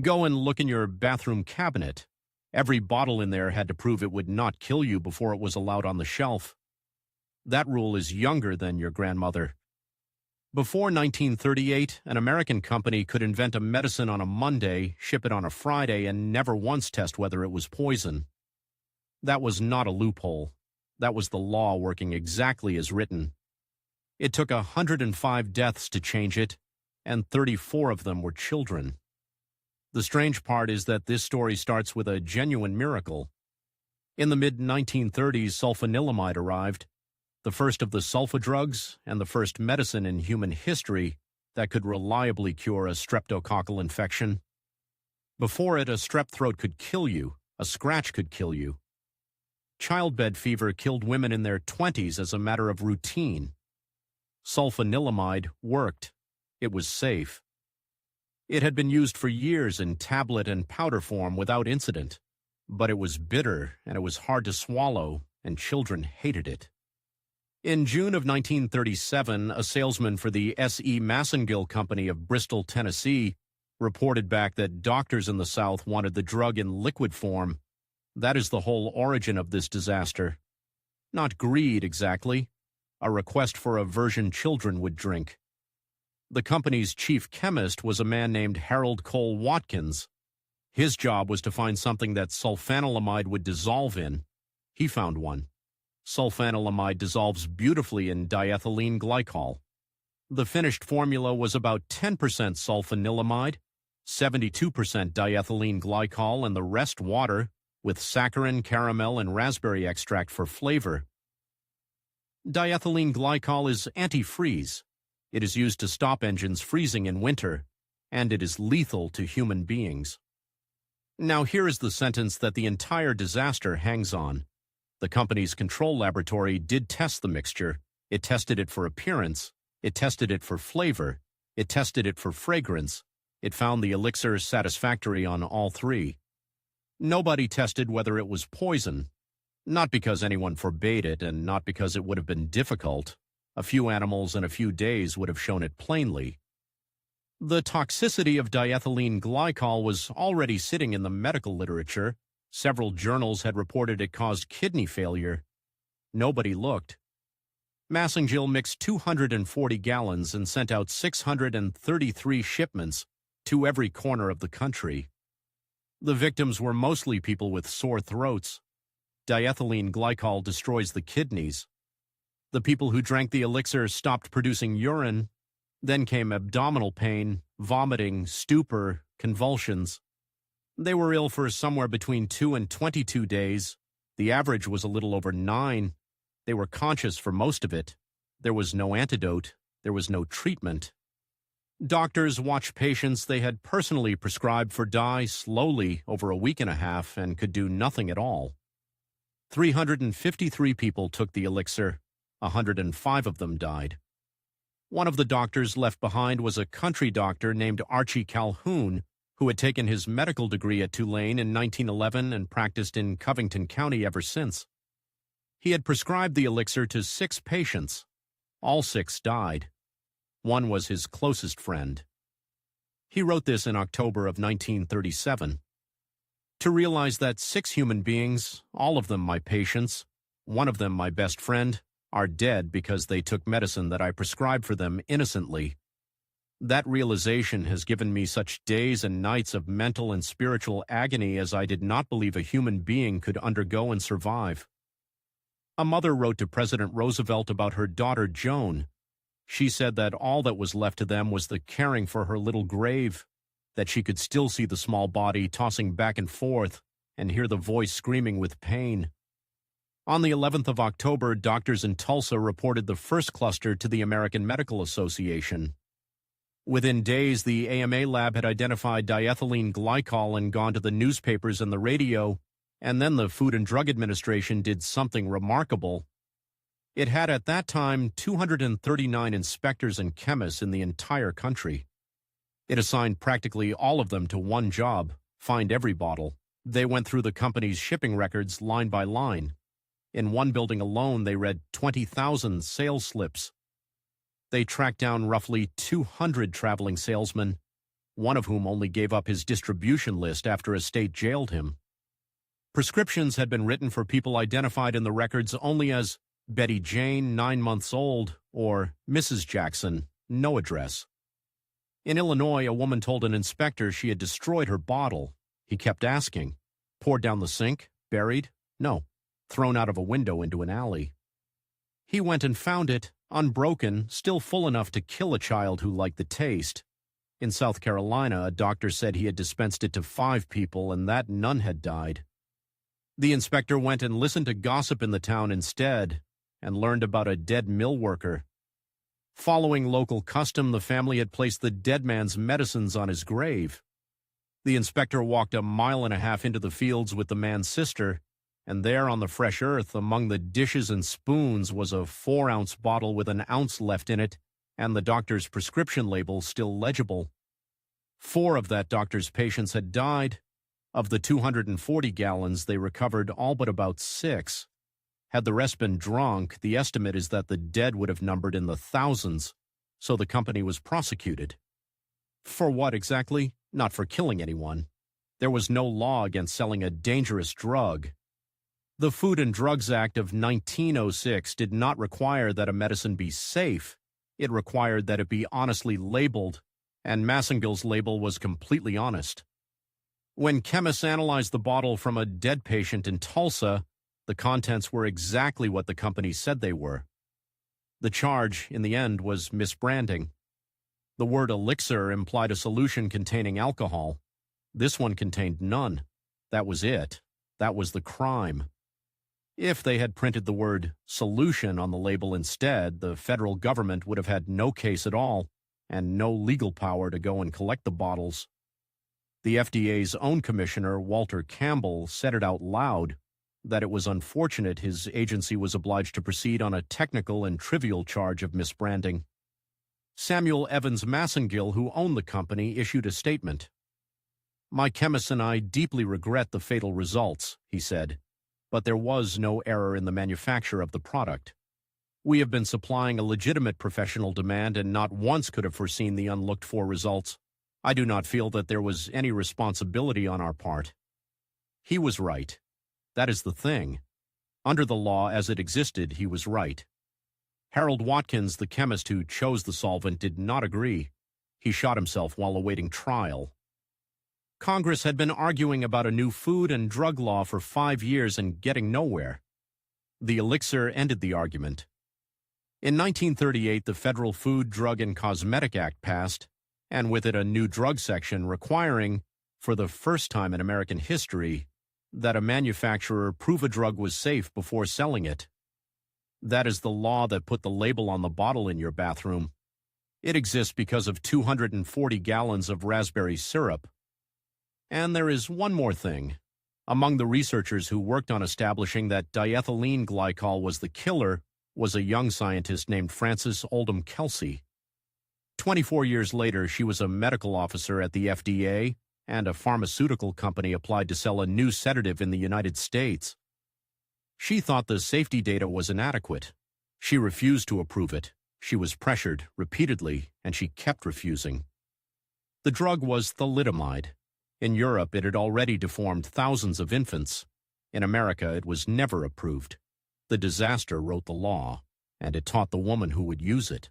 Go and look in your bathroom cabinet. Every bottle in there had to prove it would not kill you before it was allowed on the shelf. That rule is younger than your grandmother. Before 1938, an American company could invent a medicine on a Monday, ship it on a Friday, and never once test whether it was poison. That was not a loophole. That was the law working exactly as written. It took 105 deaths to change it, and 34 of them were children. The strange part is that this story starts with a genuine miracle. In the mid-1930s, sulfanilamide arrived, the first of the sulfa drugs and the first medicine in human history that could reliably cure a streptococcal infection. Before it, a strep throat could kill you, a scratch could kill you. Childbed fever killed women in their 20s as a matter of routine. Sulfanilamide worked. It was safe. It had been used for years in tablet and powder form without incident, but it was bitter and it was hard to swallow, and children hated it. In June of 1937, a salesman for the S.E. Massengill Company of Bristol, Tennessee, reported back that doctors in the South wanted the drug in liquid form. That is the whole origin of this disaster. Not greed, exactly. A request for a version children would drink. The company's chief chemist was a man named Harold Cole Watkins. His job was to find something that sulfanilamide would dissolve in. He found one. Sulfanilamide dissolves beautifully in diethylene glycol. The finished formula was about 10% sulfanilamide, 72% diethylene glycol, and the rest water, with saccharin, caramel, and raspberry extract for flavor. Diethylene glycol is antifreeze. It is used to stop engines freezing in winter, and it is lethal to human beings. Now here is the sentence that the entire disaster hangs on. The company's control laboratory did test the mixture. It tested it for appearance. It tested it for flavor. It tested it for fragrance. It found the elixir satisfactory on all three. Nobody tested whether it was poison. Not because anyone forbade it, and not because it would have been difficult. A few animals in a few days would have shown it plainly. The toxicity of diethylene glycol was already sitting in the medical literature. Several journals had reported it caused kidney failure. Nobody looked. Massengill mixed 240 gallons and sent out 633 shipments to every corner of the country. The victims were mostly people with sore throats. Diethylene glycol destroys the kidneys. The people who drank the elixir stopped producing urine. Then came abdominal pain, vomiting, stupor, convulsions. They were ill for somewhere between 2 and 22 days. The average was a little over 9. They were conscious for most of it. There was no antidote. There was no treatment. Doctors watched patients they had personally prescribed for die slowly over a week and a half and could do nothing at all. 353 people took the elixir. 105 of them died. One of the doctors left behind was a country doctor named Archie Calhoun, who had taken his medical degree at Tulane in 1911 and practiced in Covington County ever since. He had prescribed the elixir to 6 patients. All 6 died. One was his closest friend. He wrote this in October of 1937. To realize that 6 human beings, all of them my patients, one of them my best friend, are dead because they took medicine that I prescribed for them innocently. That realization has given me such days and nights of mental and spiritual agony as I did not believe a human being could undergo and survive. A mother wrote to President Roosevelt about her daughter Joan. She said that all that was left to them was the caring for her little grave, that she could still see the small body tossing back and forth and hear the voice screaming with pain. On the 11th of October, doctors in Tulsa reported the first cluster to the American Medical Association. Within days, the AMA lab had identified diethylene glycol and gone to the newspapers and the radio, and then the Food and Drug Administration did something remarkable. It had at that time 239 inspectors and chemists in the entire country. It assigned practically all of them to one job: find every bottle. They went through the company's shipping records line by line. In one building alone, they read 20,000 sales slips. They tracked down roughly 200 traveling salesmen. one of whom only gave up his distribution list after a state jailed him. Prescriptions had been written for people identified in the records only as Betty Jane, 9 months old, or Mrs. Jackson, no address. In Illinois, a woman told an inspector she had destroyed her bottle. He kept asking. Poured down the sink? Buried? No. Thrown out of a window into an alley. He went and found it, unbroken, still full enough to kill a child who liked the taste. In South Carolina, a doctor said he had dispensed it to 5 people and that none had died. The inspector went and listened to gossip in the town instead and learned about a dead mill worker. Following local custom, the family had placed the dead man's medicines on his grave. The inspector walked 1.5 miles into the fields with the man's sister, and there on the fresh earth, among the dishes and spoons, was a 4-ounce bottle with 1 ounce left in it, and the doctor's prescription label still legible. 4 of that doctor's patients had died. Of the 240 gallons, they recovered all but about 6. Had the rest been drunk, the estimate is that the dead would have numbered in the thousands, so the company was prosecuted. For what exactly? Not for killing anyone. There was no law against selling a dangerous drug. The Food and Drugs Act of 1906 did not require that a medicine be safe. It required that it be honestly labeled, and Massengill's label was completely honest. When chemists analyzed the bottle from a dead patient in Tulsa, the contents were exactly what the company said they were. The charge, in the end, was misbranding. The word elixir implied a solution containing alcohol. This one contained none. That was it. That was the crime. If they had printed the word solution on the label instead, the federal government would have had no case at all and no legal power to go and collect the bottles. The FDA's own commissioner, Walter Campbell, said it out loud that it was unfortunate his agency was obliged to proceed on a technical and trivial charge of misbranding. Samuel Evans Massengill, who owned the company, issued a statement. "My chemists and I deeply regret the fatal results," he said, "but there was no error in the manufacture of the product. We have been supplying a legitimate professional demand and not once could have foreseen the unlooked-for results. I do not feel that there was any responsibility on our part." He was right. That is the thing. Under the law as it existed, he was right. Harold Watkins, the chemist who chose the solvent, did not agree. He shot himself while awaiting trial. Congress had been arguing about a new food and drug law for 5 years and getting nowhere. The elixir ended the argument. In 1938, the Federal Food, Drug, and Cosmetic Act passed, and with it a new drug section requiring, for the first time in American history, that a manufacturer prove a drug was safe before selling it. That is the law that put the label on the bottle in your bathroom. It exists because of 240 gallons of raspberry syrup. And there is one more thing. Among the researchers who worked on establishing that diethylene glycol was the killer was a young scientist named Frances Oldham Kelsey. 24 years later, she was a medical officer at the FDA, and a pharmaceutical company applied to sell a new sedative in the United States. She thought the safety data was inadequate. She refused to approve it. She was pressured repeatedly, and she kept refusing. The drug was thalidomide. In Europe, it had already deformed thousands of infants. In America, it was never approved. The disaster wrote the law, and it taught the woman who would use it.